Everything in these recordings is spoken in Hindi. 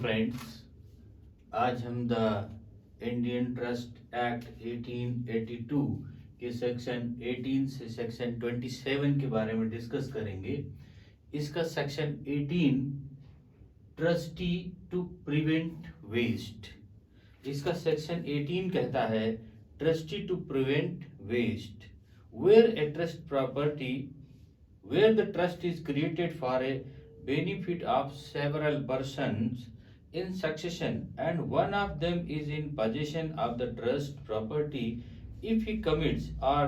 फ्रेंड्स, आज हम द इंडियन ट्रस्ट एक्ट 1882 के सेक्शन 18 से सेक्शन 27 के बारे में डिस्कस करेंगे। इसका section 18 trustee to prevent waste. इसका सेक्शन 18 कहता है trustee to prevent waste where a trust property where the trust is created for a benefit of several persons in succession and one of them is in possession of the trust property if he commits or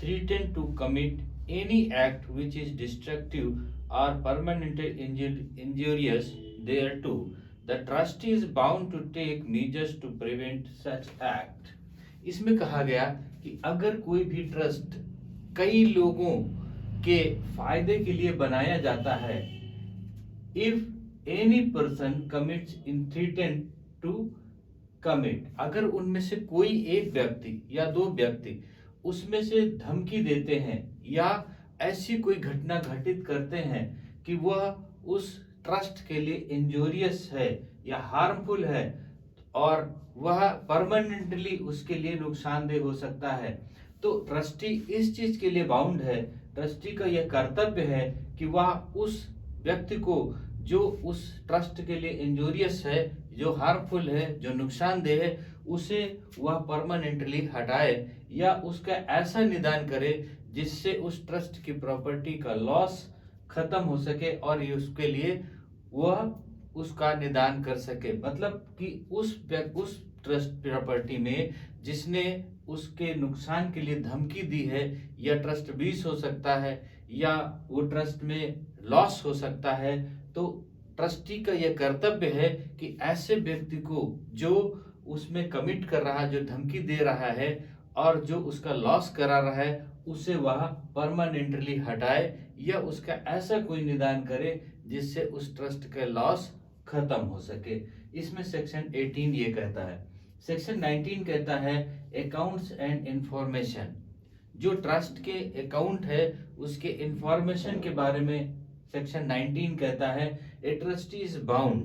threatens to commit any act which is destructive or permanently injurious thereto, the trustee is bound to take measures to prevent such act. इसमें कहा गया कि अगर कोई भी ट्रस्ट कई लोगों के फायदे के लिए बनाया जाता है, if any person commits in threaten to commit, अगर उनमें से कोई एक व्यक्ति या दो व्यक्ति उसमें से धमकी देते हैं या ऐसी कोई घटना घटित करते हैं कि वह उस ट्रस्ट के लिए इंजोरियस है या हार्मफुल है और वह परमानेंटली उसके लिए नुकसानदेह हो सकता है, तो ट्रस्टी इस चीज के लिए बाउंड है। ट्रस्टी का यह कर्तव्य है कि वह उस व्यक्ति को जो उस ट्रस्ट के लिए इंजोरियस है, जो हार्मफुल है, जो नुकसानदेह है, उसे वह परमानेंटली हटाए या उसका ऐसा निदान करे जिससे उस ट्रस्ट की प्रॉपर्टी का लॉस खत्म हो सके और ये उसके लिए वह उसका निदान कर सके। मतलब कि उस ट्रस्ट प्रॉपर्टी में जिसने उसके नुकसान के लिए धमकी दी है या ट्रस्ट बीस हो सकता है या वो ट्रस्ट में लॉस हो सकता है, तो ट्रस्टी का यह कर्तव्य है कि ऐसे व्यक्ति को जो उसमें कमिट कर रहा है, जो धमकी दे रहा है और जो उसका लॉस करा रहा है, उसे वह परमानेंटली हटाए या उसका ऐसा कोई निदान करे जिससे उस ट्रस्ट का लॉस खत्म हो सके। इसमें सेक्शन 18 ये कहता है। सेक्शन 19 कहता है अकाउंट्स एंड इंफॉर्मेशन। जो ट्रस्ट के अकाउंट है उसके इंफॉर्मेशन के बारे में सेक्शन 19 कहता है ए ट्रस्टी इज बाउंड,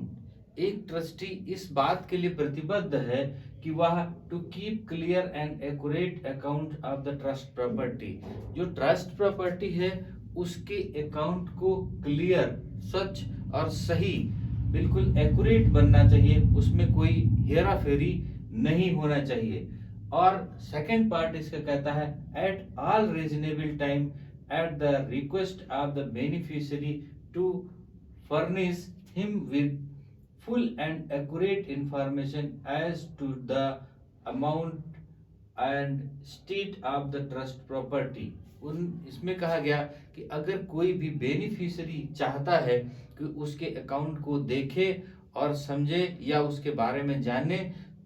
एक ट्रस्टी इस बात के लिए प्रतिबद्ध है कि वह to keep clear and accurate account of the trust property. जो ट्रस्ट प्रॉपर्टी है उसके अकाउंट को क्लियर, स्वच्छ और सही, बिल्कुल एक्यूरेट बनना चाहिए, उसमें कोई हेरा फेरी नहीं होना चाहिए। और सेकंड पार्ट इसका कहता है at all reasonable time at the request of the beneficiary to furnish him with full and accurate information as to the amount and state of the trust property. इसमें कहा गया कि अगर कोई भी बेनिफिशियरी चाहता है कि उसके अकाउंट को देखे और समझे या उसके बारे में जाने,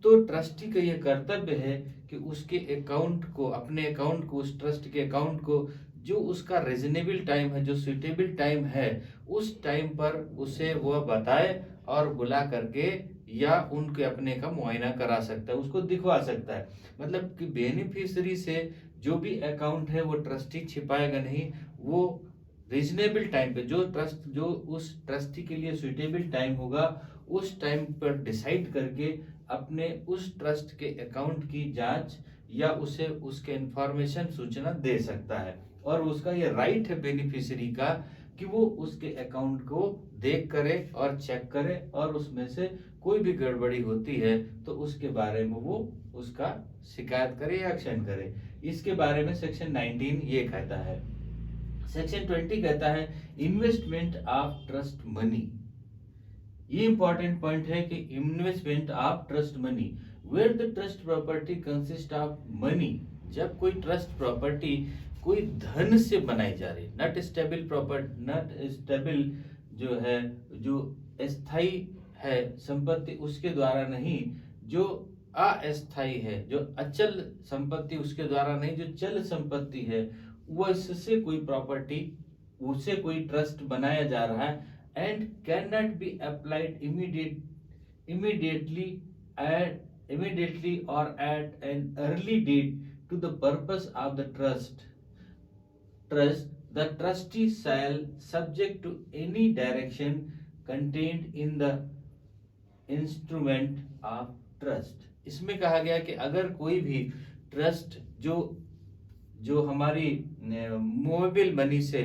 तो ट्रस्टी का यह कर्तव्य है कि उसके अकाउंट को, अपने अकाउंट को, उस ट्रस्ट के अकाउंट को जो उसका रीजनेबल टाइम है, जो सुटेबल टाइम है, उस टाइम पर उसे वह बताए और बुला करके या उनके अपने का मुआयना करा सकता है, उसको दिखवा सकता है। मतलब कि बेनिफिशियरी से जो भी अकाउंट है वो ट्रस्टी छिपाएगा नहीं, वो रीजनेबल टाइम पे जो उस ट्रस्टी के लिए सुटेबल टाइम होगा उस टाइम पर डिसाइड करके अपने उस ट्रस्ट के अकाउंट की जांच या उसे उसके इंफॉर्मेशन सूचना दे सकता है। और उसका ये राइट है बेनिफिशियरी का कि वो उसके अकाउंट को देख करे और चेक करे और उसमें से कोई भी गड़बड़ी होती है तो उसके बारे में वो उसका शिकायत करे या एक्शन करे। इसके बारे में सेक्शन 19 ये कहता है। सेक्शन 20 कहता है इन्वेस्टमेंट ऑफ ट्रस्ट मनी। ये इंपॉर्टेंट पॉइंट है कि investment of trust money where the trust property consist of money. जब कोई ट्रस्ट प्रॉपर्टी कोई धन से बनाई जा रही, नॉट स्टेबल जो है, जो अस्थाई है संपत्ति उसके द्वारा नहीं, जो अस्थाई है, जो अचल संपत्ति उसके द्वारा नहीं, जो चल संपत्ति है, उससे कोई प्रॉपर्टी, उसे कोई ट्रस्ट बनाया जा रहा है and cannot be applied immediately or at an early date to the purpose of the trust, the trustee shall, subject to any direction contained in the instrument of trust. इसमें कहा गया कि अगर कोई भी ट्रस्ट जो जो हमारी मूवेबल मनी से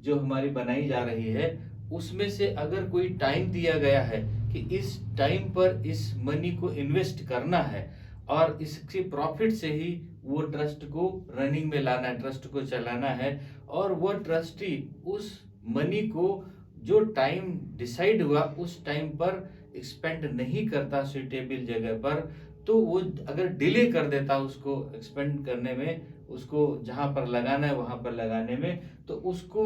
जो हमारी बनाई जा रही है, उसमें से अगर कोई टाइम दिया गया है कि इस टाइम पर इस मनी को इन्वेस्ट करना है और इसके प्रॉफिट से ही वो ट्रस्ट को रनिंग में लाना है, ट्रस्ट को चलाना है, और वो ट्रस्टी उस मनी को जो टाइम डिसाइड हुआ उस टाइम पर एक्सपेंड नहीं करता सुइटेबल जगह पर, तो वो अगर डिले कर देता उसको एक्सपेंड करने में, उसको जहां पर लगाना है वहां पर लगाने में, तो उसको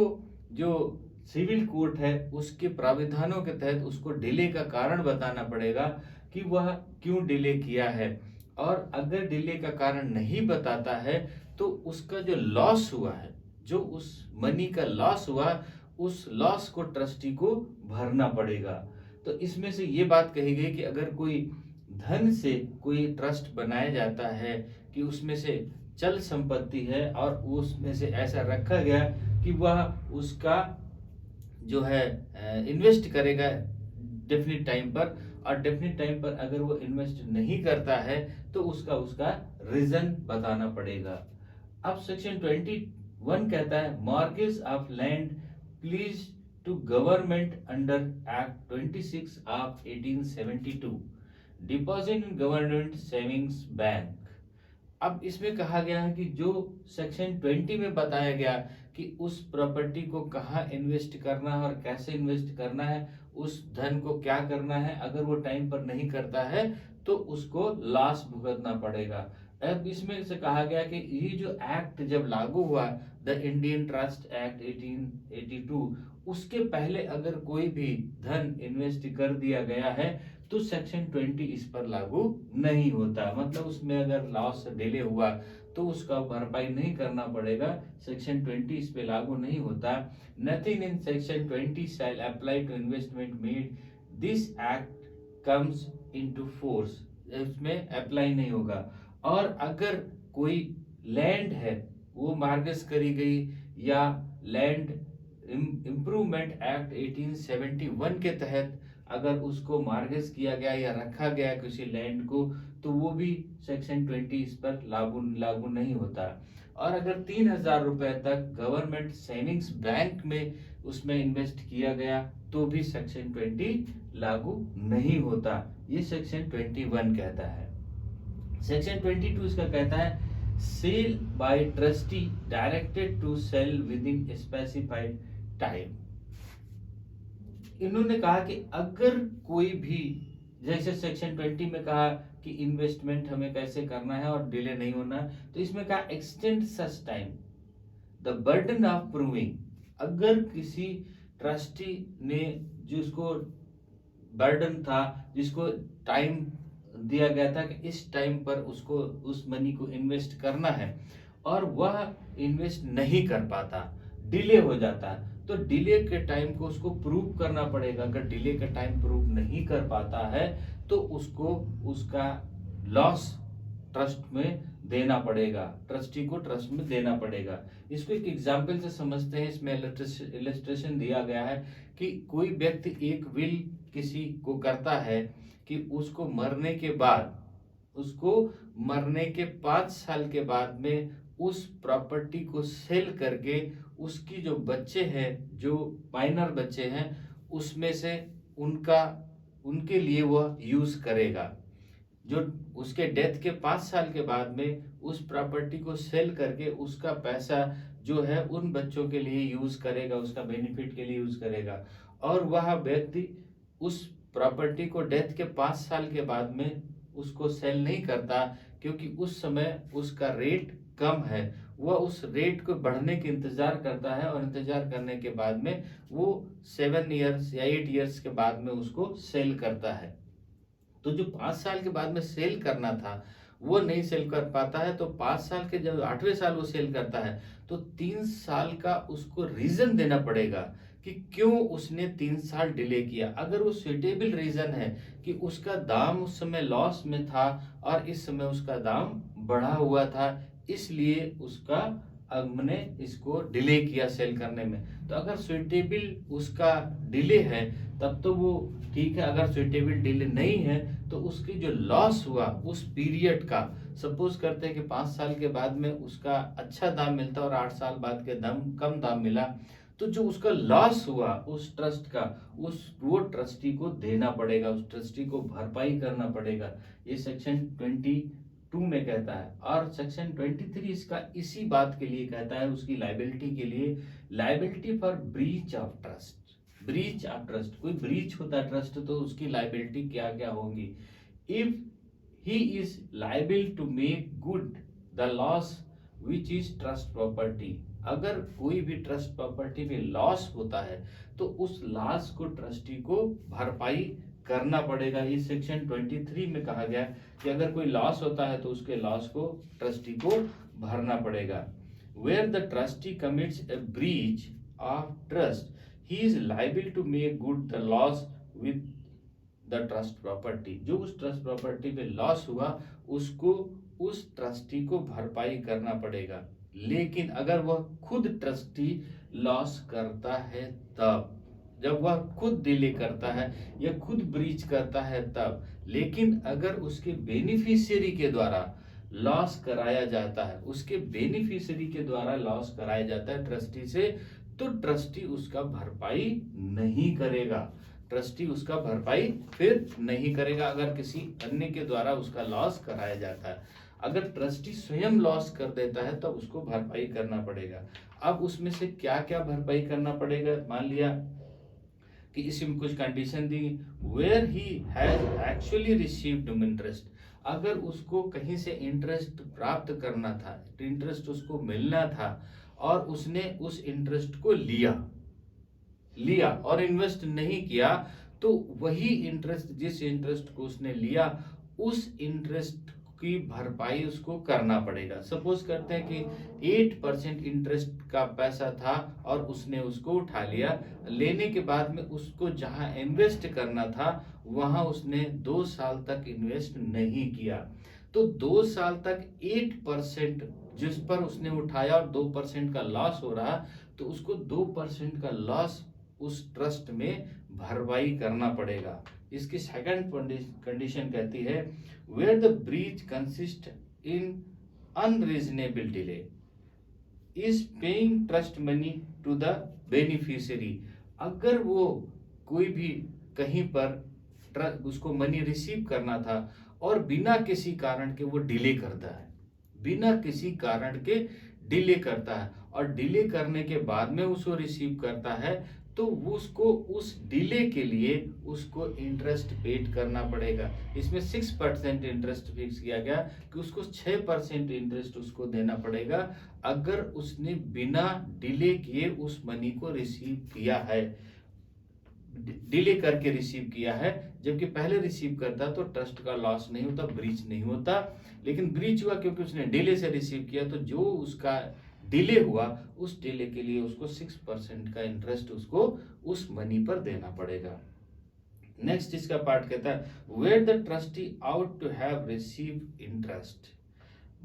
जो सिविल कोर्ट है उसके प्राविधानों के तहत उसको डिले का कारण बताना पड़ेगा कि वह क्यों डिले किया है। और अगर डिले का कारण नहीं बताता है तो उसका जो लॉस हुआ है, जो उस मनी का लॉस हुआ, उस लॉस को ट्रस्टी को भरना पड़ेगा। तो इसमें से ये बात कही गई कि अगर कोई धन से कोई ट्रस्ट बनाया जाता है कि उसमें से चल संपत्ति है और उसमें से ऐसा रखा गया कि वह उसका जो है इन्वेस्ट करेगा डेफिनिट टाइम पर, और डेफिनिट टाइम पर अगर वो इन्वेस्ट नहीं करता है तो उसका उसका रीजन बताना पड़ेगा। अब सेक्शन 21 कहता है mortgage of land please to government under act 26 of 1872, deposit in government savings bank. अब इसमें कहा गया है कि जो सेक्शन 20 में बताया गया कि उस प्रॉपर्टी को कहाँ इन्वेस्ट करना है और कैसे इन्वेस्ट करना है, उस धन को क्या करना है, अगर वो टाइम पर नहीं करता है तो उसको लॉस भुगतना पड़ेगा। अब इसमें से कहा गया कि ये जो एक्ट जब लागू हुआ, द इंडियन ट्रस्ट एक्ट 1882, उसके पहले अगर कोई भी धन इन्वेस्ट कर दिया गया है तो सेक्शन 20 इस पर लागू नहीं होता। मतलब उसमें अगर लॉस डिले हुआ तो उसका भरपाई नहीं करना पड़ेगा, सेक्शन 20 इस पे लागू नहीं होता। Nothing in section 20 shall apply to investment made this act comes into force, इसमें अप्लाई नहीं होगा। और अगर कोई लैंड है वो मार्गस करी गई या लैंड इम्प्रूवमेंट एक्ट 1871 के तहत अगर उसको मार्गेज किया गया या रखा गया किसी लैंड को, तो वो भी सेक्शन 20 इस पर लागू लागू नहीं होता। और अगर 3,000 रुपए तक गवर्नमेंट सेविंग्स बैंक में उसमें इन्वेस्ट किया गया तो भी सेक्शन 20 लागू नहीं होता। ये सेक्शन 21 कहता है। सेक्शन 22 इसका कहता है sale by trustee directed to sell within specified time. इन्होंने कहा कि अगर कोई भी, जैसे सेक्शन 20 में कहा कि इन्वेस्टमेंट हमें कैसे करना है और डिले नहीं होना, तो इसमें कहा extend such time the burden of proving. अगर किसी ट्रस्टी ने जिसको बर्डन था, जिसको टाइम दिया गया था कि इस टाइम पर उसको उस मनी को इन्वेस्ट करना है और वह इन्वेस्ट नहीं कर पाता, डिले हो जाता, तो डिले के टाइम को उसको प्रूव करना पड़ेगा। अगर डिले का टाइम प्रूव नहीं कर पाता है तो उसको उसका लॉस ट्रस्ट में देना पड़ेगा, ट्रस्टी को ट्रस्ट में देना पड़ेगा। इसको एक एग्जांपल से समझते हैं। इसमें इलस्ट्रेशन दिया गया है कि कोई व्यक्ति एक विल किसी को करता है कि उसको मरने के बाद, उसको मरने के 5 साल के बाद में उस प्रॉपर्टी को सेल करके उसकी जो बच्चे हैं, जो माइनर बच्चे हैं, उसमें से उनके लिए वह यूज करेगा। जो उसके डेथ के 5 साल के बाद में उस प्रॉपर्टी को सेल करके उसका पैसा जो है उन बच्चों के लिए यूज करेगा, उसका बेनिफिट के लिए यूज करेगा। और वह व्यक्ति उस प्रॉपर्टी को डेथ के 5 साल के बाद में उसको सेल नहीं करता, क्योंकि उस समय उसका रेट कम है। वह उस रेट को बढ़ने के इंतजार करता है और इंतजार करने के बाद में वो 7 इयर्स या 8 इयर्स के बाद में उसको सेल करता है। तो जो 5 साल के बाद में सेल करना था वो नहीं सेल कर पाता है, तो 5 साल के जब 8वें साल वो सेल करता है तो 3 साल का उसको रीजन देना पड़ेगा कि क्यों उसने 3 साल डिले किया। अगर वो सुइटेबल रीजन है कि उसका दाम उस समय लॉस में था और इस समय उसका दाम बढ़ा हुआ था, इसलिए उसका हमने इसको डिले किया सेल करने में, तो अगर सुइटेबल उसका डिले है तब तो वो ठीक है। अगर सुइटेबल डिले नहीं है तो उसकी जो लॉस हुआ उस पीरियड का, सपोज करते हैं कि 5 साल के बाद में उसका अच्छा दाम मिलता और 8 साल बाद के दाम कम दाम मिला, तो जो उसका लॉस हुआ उस ट्रस्ट का, वो ट्रस्टी को देना पड़ेगा, उस ट्रस्टी को भरपाई करना पड़ेगा। ये सेक्शन 22 में कहता है। और सेक्शन 23 इसका इसी बात के लिए कहता है, उसकी लाइबिलिटी के लिए, liability for breach of trust. Breach of trust, कोई ब्रीच होता है ट्रस्ट तो उसकी लाइबिलिटी क्या क्या होंगी। If he is liable to make good the loss which is trust property, अगर कोई भी ट्रस्ट प्रॉपर्टी में लॉस होता है तो उस लॉस को ट्रस्टी को भरपाई करना पड़ेगा। इस सेक्शन 23 में कहा गया कि अगर कोई लॉस होता है तो उसके लॉस को ट्रस्टी को भरना पड़ेगा। Where the trustee commits a breach of trust he is liable to make good the loss with the trust property, जो उस ट्रस्ट प्रॉपर्टी में लॉस हुआ उसको उस ट्रस्टी को भरपाई करना पड़ेगा। लेकिन अगर वह खुद ट्रस्टी लॉस करता है तब, जब वह खुद डिले करता है या खुद ब्रीच करता है तब। लेकिन अगर उसके बेनिफिशियरी के द्वारा लॉस कराया जाता है, उसके बेनिफिशियरी के द्वारा लॉस कराया जाता है ट्रस्टी से, तो ट्रस्टी उसका भरपाई नहीं करेगा, ट्रस्टी उसका भरपाई फिर नहीं करेगा अगर किसी अन्य के द्वारा उसका लॉस कराया जाता है। अगर ट्रस्टी स्वयं लॉस कर देता है तब तो उसको भरपाई करना पड़ेगा। अब उसमें से क्या क्या भरपाई करना पड़ेगा, मान लिया कि इसमें कुछ कंडीशन दी, where he has actually received interest, अगर उसको कहीं से इंटरेस्ट प्राप्त करना था, इंटरेस्ट उसको मिलना था और उसने उस इंटरेस्ट को लिया और इन्वेस्ट नहीं किया, तो वही इंटरेस्ट, जिस इंटरेस्ट को उसने लिया उस इंटरेस्ट की भरपाई उसको करना पड़ेगा। सपोज करते हैं कि 8% इंटरेस्ट का पैसा था और उसने उसको उठा लिया, लेने के बाद में उसको जहां इन्वेस्ट करना था वहां उसने 2 साल तक इन्वेस्ट नहीं किया, तो 2 साल तक 8% जिस पर उसने उठाया और 2% का लॉस हो रहा, तो उसको 2% का लॉस उस ट्रस्ट में भरपाई करना पड़ेगा। इसकी सेकंड कंडीशन कहती है, where the breach consist in unreasonable delay is paying trust money to the beneficiary, अगर वो कोई भी कहीं पर उसको मनी रिसीव करना था और बिना किसी कारण के वो डिले करता है, बिना किसी कारण के डिले करता है और डिले करने के बाद में उसको रिसीव करता है, तो उसको उस डिले के लिए उसको इंटरेस्ट पेड करना पड़ेगा। इसमें 6% इंटरेस्ट फिक्स किया गया कि उसको 6% इंटरेस्ट उसको देना पड़ेगा अगर उसने बिना डिले किए उस मनी को रिसीव किया है, डिले करके रिसीव किया है। जबकि पहले रिसीव करता तो ट्रस्ट का लॉस नहीं होता, ब्रीच नहीं होता, लेकिन ब्रीच हुआ क्योंकि उसने डिले से रिसीव किया, तो जो उसका डिले हुआ उस डिले के लिए उसको 6% का इंटरेस्ट उसको उस मनी पर देना पड़ेगा। नेक्स्ट इसका पार्ट कहता है, where the trustee ought to have received interest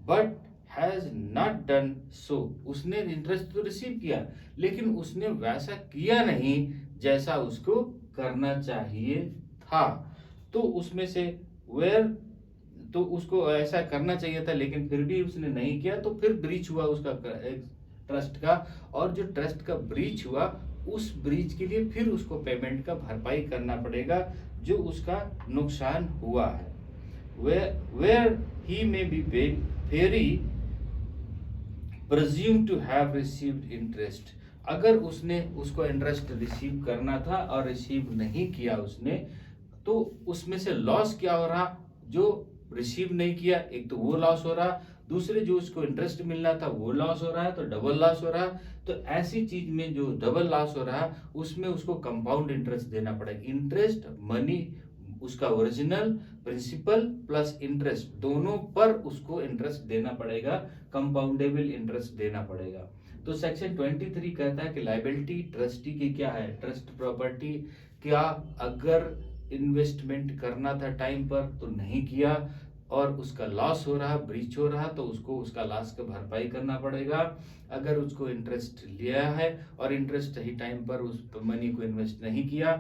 but has not done so, उसने इंटरेस्ट तो रिसीव किया लेकिन उसने वैसा किया नहीं जैसा उसको करना चाहिए था, तो उसमें से वेयर, तो उसको ऐसा करना चाहिए था लेकिन फिर भी उसने नहीं किया, तो फिर ब्रीच हुआ उसका ट्रस्ट का, और जो ट्रस्ट का ब्रीच हुआ उस ब्रीच के लिए फिर उसको पेमेंट का भरपाई करना पड़ेगा जो उसका नुकसान हुआ है। Where he may be fairly presume to have received interest, अगर उसने उसको इंटरेस्ट रिसीव करना था और रिसीव नहीं किया उसने, तो उसमें से लॉस क्या हो रहा, जो रिसीव नहीं किया एक तो वो लॉस हो रहा, दूसरे जो उसको इंटरेस्ट मिलना था वो लॉस हो रहा है, तो डबल लॉस हो रहा। तो ऐसी चीज में जो डबल लॉस हो रहा उसमें उसको कंपाउंड इंटरेस्ट देना पड़ेगा। इंटरेस्ट मनी उसका ओरिजिनल प्रिंसिपल प्लस इंटरेस्ट दोनों पर उसको इंटरेस्ट देना पड़ेगा, कंपाउंडेबल इंटरेस्ट देना पड़ेगा। तो सेक्शन 23 कहता है कि लायबिलिटी ट्रस्टी की क्या है, ट्रस्ट प्रॉपर्टी क्या अगर इन्वेस्टमेंट करना था टाइम पर तो नहीं किया, और उसका लॉस हो रहा, ब्रीच हो रहा, तो उसको उसका लॉस का भरपाई करना पड़ेगा। अगर उसको इंटरेस्ट लिया है और इंटरेस्ट सही टाइम पर उस मनी को इन्वेस्ट नहीं किया,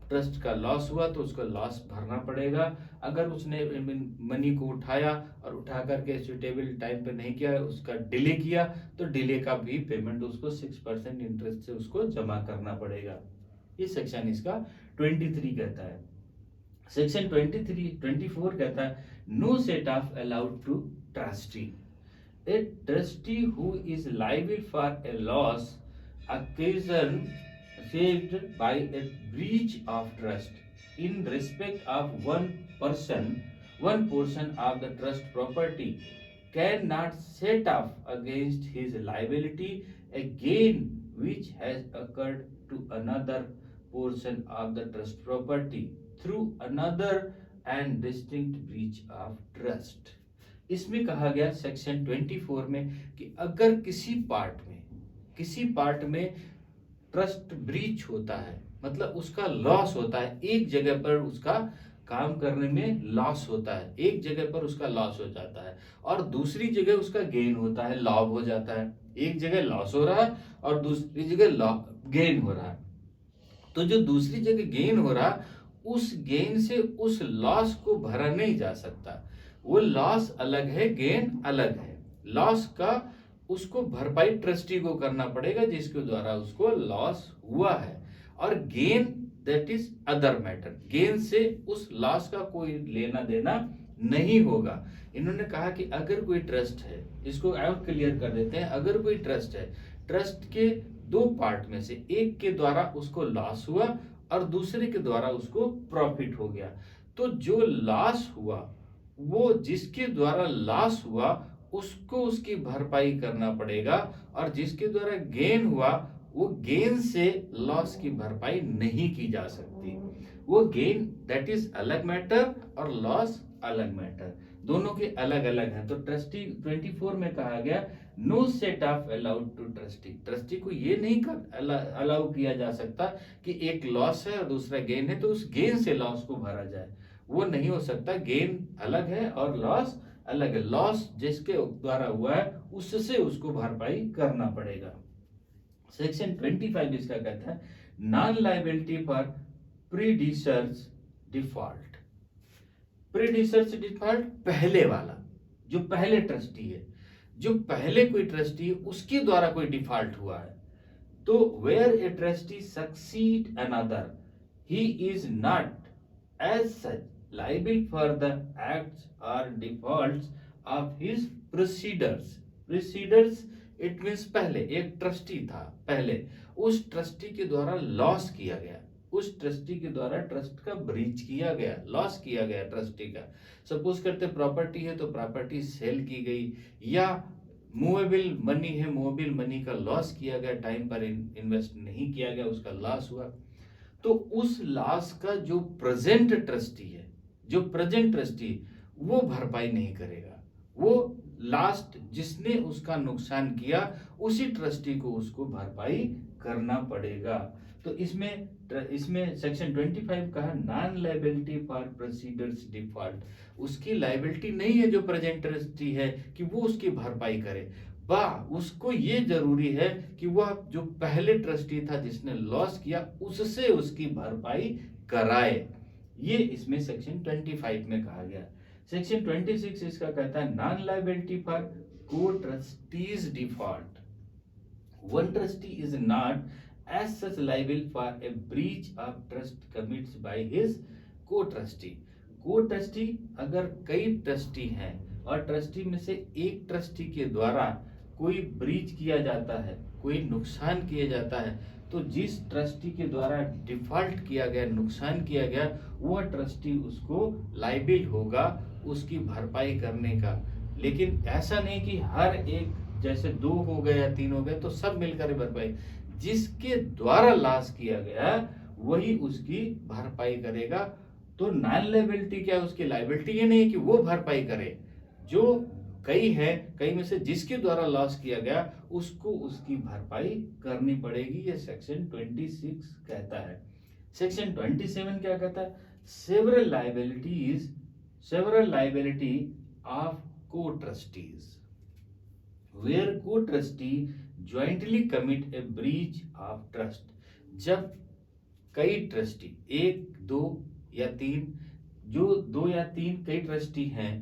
ट्रस्ट का लॉस हुआ तो उसको लॉस भरना पड़ेगा। अगर उसने मनी को उठाया और उठा करके सुटेबल टाइम पे नहीं किया, उसका डिले किया, तो डिले का भी पेमेंट उसको 6% इंटरेस्ट से उसको जमा करना पड़ेगा। ये सेक्शन इसका 23 कहता है। सेक्शन 24 कहता है no set off allowed to trustee. A trustee who is liable for a loss occasioned by a breach of trust in respect of one portion of the trust property cannot set off against his liability a gain which has occurred to another portion of the trust property through another and distinct breach of trust। इसमें कहा गया सेक्शन 24 में कि अगर किसी पार्ट में ट्रस्ट ब्रीच होता है, मतलब उसका लॉस होता है, एक जगह पर उसका काम करने में लॉस होता है, एक जगह पर उसका लॉस हो जाता है और दूसरी जगह उसका गेन होता है, लाभ हो जाता है। एक जगह लॉस हो रहा है और दूसरी जगह गेन हो रहा है। तो जो दूसरी जगह गेन हो रहा, उस गेन से उस लॉस को भरा नहीं जा सकता। वो लॉस अलग है, गेन अलग है। लॉस का उसको भरपाई ट्रस्टी को करना पड़ेगा जिसके द्वारा उसको लॉस हुआ है, और gain that is other matter. Gain से उस लॉस का कोई लेना देना नहीं होगा। इन्होंने कहा कि अगर कोई ट्रस्ट है, इसको और क्लियर कर देते हैं, अगर कोई ट्रस्ट है, ट्रस्ट के दो पार्ट में से एक के द्वारा उसको लॉस हुआ और दूसरे के द्वारा उसको प्रॉफिट हो गया, तो जो लॉस हुआ वो जिसके द्वारा लॉस हुआ उसको उसकी भरपाई करना पड़ेगा, और जिसके द्वारा गेन हुआ वो गेन से लॉस की भरपाई नहीं की जा सकती। वो गेन दैट इज अलग मैटर और लॉस अलग मैटर, दोनों के अलग अलग हैं। तो ट्रस्टी 24 में कहा गया no set off allowed to trustee. Trustee को ये नहीं अलाउ किया जा सकता कि एक लॉस है और दूसरा गेन है तो उस गेन से लॉस को भरा जाए, वो नहीं हो सकता। गेन अलग है और लॉस अलग है। लॉस जिसके द्वारा हुआ है उससे उसको भरपाई करना पड़ेगा। सेक्शन 25 इसका कहता है non liability for predecessors default. Predecessors default पहले वाला, जो पहले ट्रस्टी है, जो पहले कोई ट्रस्टी है उसके द्वारा कोई डिफॉल्ट हुआ है, तो where a trustee succeed another he is not as such liable for the acts or defaults of his preceders। preceders it means पहले एक ट्रस्टी था, पहले उस ट्रस्टी के द्वारा लॉस किया गया, उस ट्रस्टी के द्वारा ट्रस्ट का ब्रीच किया गया, लॉस किया गया ट्रस्टी का। सपोज करते प्रॉपर्टी है तो प्रॉपर्टी सेल की गई, या मूवेबल मनी है, मूवेबल मनी का लॉस किया गया, टाइम पर इन्वेस्ट नहीं किया गया, उसका लॉस हुआ, तो उस लॉस का जो प्रेजेंट ट्रस्टी है, जो प्रेजेंट ट्रस्टी वो भरपाई नहीं करेगा। वो लास्ट जिसने उसका नुकसान किया उसी ट्रस्टी को उसको भरपाई करना पड़ेगा। तो इसमें सेक्शन 25 कहा non liability for procedures default. उसकी लायबिलिटी नहीं है जो प्रेजेंट ट्रस्टी है कि वो उसकी भरपाई करे, उसको ये जरूरी है कि वह जो पहले ट्रस्टी था जिसने लॉस किया उससे उसकी भरपाई कराए। ये इसमें सेक्शन 25 में कहा गया। सेक्शन 26 इसका कहता है non liability for co trustee's default. One trustee is not as such liable for a breach of trust commits by his co trustee. Co trustee अगर कई ट्रस्टी हैं और ट्रस्टी में से एक ट्रस्टी के द्वारा कोई ब्रीच किया जाता है, कोई नुकसान किया जाता है, तो जिस ट्रस्टी के द्वारा डिफॉल्ट किया गया, नुकसान किया गया, वह ट्रस्टी उसको लायबिल होगा उसकी भरपाई करने का। लेकिन ऐसा नहीं कि हर एक, जैसे 2 हो गए या 3 हो गए तो सब मिलकर भरपाई, जिसके द्वारा लॉस किया गया वही उसकी भरपाई करेगा। तो नॉन लायबिलिटी क्या है, उसकी लायबिलिटी ये नहीं है कि वो भरपाई करे, जो कई है, कई में से जिसके द्वारा लॉस किया गया उसको उसकी भरपाई करनी पड़ेगी। ये सेक्शन 26 कहता है। सेक्शन 27 क्या कहता है, several liability of co-trustees where co-trustee jointly commit a breach of trust। जब कई ट्रस्टी, एक, दो या तीन, जो दो या तीन कई ट्रस्टी हैं,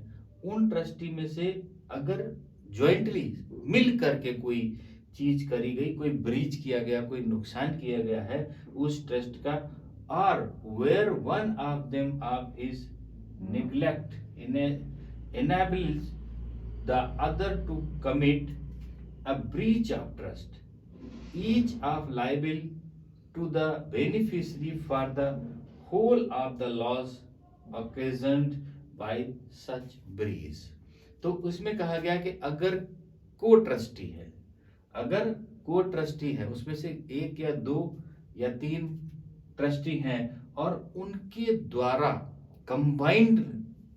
उन ट्रस्टी में से अगर ज्वाइंटली मिल करके कोई चीज करी गई, कोई ब्रीच किया गया, कोई नुकसान किया गया है उस ट्रस्ट का, और where one of them of his neglect enables the other to commit a breach of trust, each of liable to the beneficiary for the whole of the loss occasioned by such breach। तो उसमें कहा गया कि अगर को ट्रस्टी है, अगर को ट्रस्टी है, उसमें से एक या दो या तीन ट्रस्टी हैं और उनके द्वारा कंबाइंड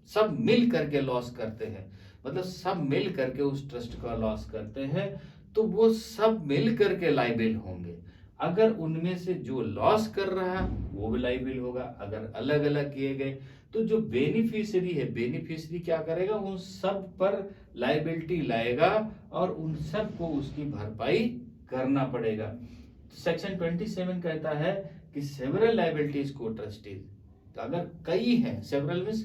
सब मिल करके लॉस करते हैं, मतलब सब मिल करके उस ट्रस्ट का लॉस करते हैं, तो वो सब मिल करके लाइबिल होंगे। अगर उनमें से जो लॉस कर रहा है वो भी लाइबिल होगा। अगर अलग अलग किए गए तो जो बेनिफिशियरी है, बेनिफिशियरी क्या करेगा, उन सब पर लाइबिलिटी लाएगा और उन सब को उसकी भरपाई करना पड़ेगा। सेक्शन 27 कहता है कि सेवरल लाइबिलिटीज को ट्रस्टीज, तो अगर कई हैं, सेवरल मींस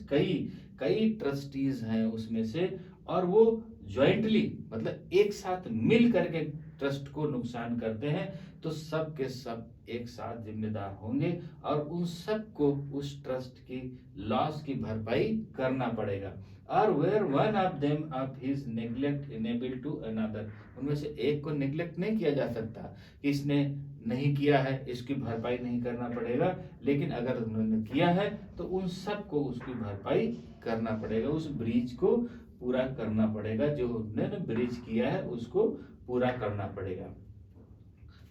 कई ट्रस्टीज हैं उसमें से, और वो ज्वाइंटली मतलब एक साथ मिल करके ट्रस्ट को नुकसान करते हैं, तो सब के सब एक साथ जिम्मेदार होंगे और उन सब को उस ट्रस्ट की लॉस की भरपाई करना पड़ेगा। और where one of them of his neglect enable to another, उनमें से एक को नेग्लेक्ट नहीं किया जा सकता कि इसने नहीं किया है, इसकी भरपाई नहीं करना पड़ेगा, लेकिन अगर उन्होंने किया है तो उन सब को उसकी भरपाई करना पड़ेगा, उस ब्रीच को पूरा करना पड़ेगा, जो उन्होंने ब्रीच किया है उसको पूरा करना पड़ेगा।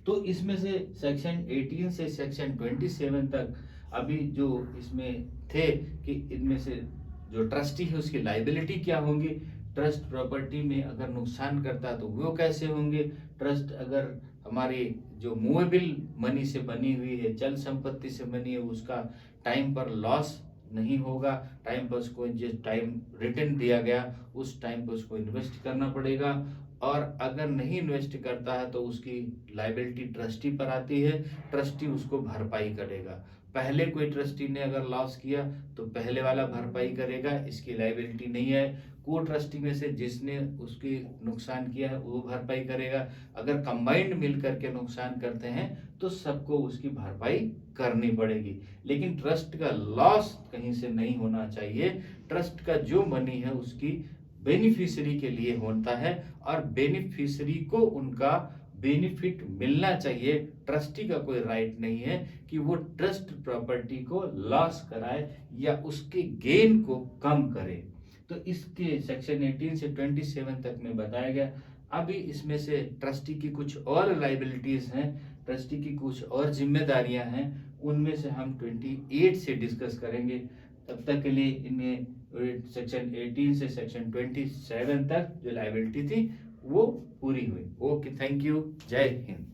तो इसमें से सेक्शन 18 से सेक्शन 27 तक अभी जो इसमें थे कि इनमें से जो ट्रस्टी है उसकी लाइबिलिटी क्या होंगी, ट्रस्ट प्रॉपर्टी में अगर नुकसान करता है तो वो कैसे होंगे, ट्रस्ट अगर हमारी जो मूवेबल मनी से बनी हुई है, चल संपत्ति से बनी है, उसका टाइम पर लॉस नहीं होगा, टाइम पर उसको जिस टाइम रिटर्न दिया गया उस टाइम पर उसको इन्वेस्ट करना पड़ेगा, और अगर नहीं इन्वेस्ट करता है तो उसकी लाइबिलिटी ट्रस्टी पर आती है, ट्रस्टी उसको भरपाई करेगा। पहले कोई ट्रस्टी ने अगर लॉस किया तो पहले वाला भरपाई करेगा, इसकी लाइबिलिटी नहीं है। को ट्रस्टी में से जिसने उसकी नुकसान किया है वो भरपाई करेगा। अगर कंबाइंड मिल करके नुकसान करते हैं तो सबको उसकी भरपाई करनी पड़ेगी, लेकिन ट्रस्ट का लॉस कहीं से नहीं होना चाहिए। ट्रस्ट का जो मनी है उसकी बेनिफिशियरी के लिए होता है और बेनिफिशियरी को उनका बेनिफिट मिलना चाहिए। ट्रस्टी का कोई राइट नहीं है कि वो ट्रस्ट प्रॉपर्टी को लॉस कराए या उसके गेन को कम करे। तो इसके सेक्शन 18 से 27 तक में बताया गया। अभी इसमें से ट्रस्टी की कुछ और लाइबिलिटीज हैं, ट्रस्टी की कुछ और जिम्मेदारियां हैं, उनमें से हम 28 से डिस्कस करेंगे। तब तक के लिए इनमें सेक्शन 18 से सेक्शन 27 तक जो लाइबिलिटी थी वो पूरी हुई। ओके, थैंक यू, जय हिंद।